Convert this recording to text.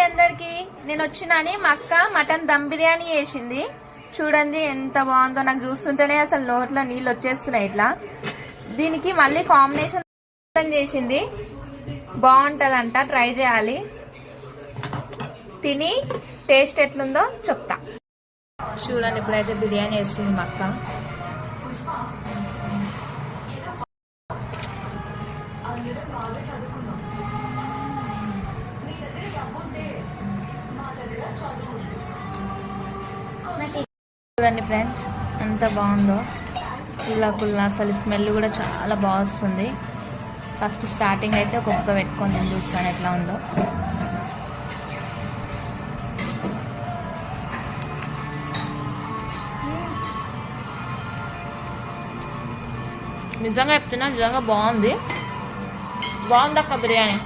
అందరికి, నేను వచ్చినాని మా అక్క మటన్ దమ్ బిర్యానీ చేసింది. చూడండి ఎంత బాగుందో, నాకు చూస్తుంటేనే అసలు నోట్లో నీళ్ళు వచ్చేస్తున్నాయి ఇట్లా. దీనికి మళ్ళీ కాంబినేషన్ చేసింది, బాగుంటదంట, ట్రై చేయాలి. తిని టేస్ట్ ఎట్లుందో చెప్తా. చూడండి ఇప్పుడైతే బిర్యానీ వేస్తుంది మా అక్క. చూడండి ఫ్రెండ్స్ ఎంత బాగుందో, కుల్లా కుల్లా, అసలు స్మెల్ కూడా చాలా బాగా వస్తుంది. ఫస్ట్ స్టార్టింగ్ అయితే ఒక్కొక్క పెట్టుకొని నేను చూస్తాను ఎట్లా ఉందో. నిజంగా చెప్తున్నా, నిజంగా బాగుంది అక్క బిర్యానీ.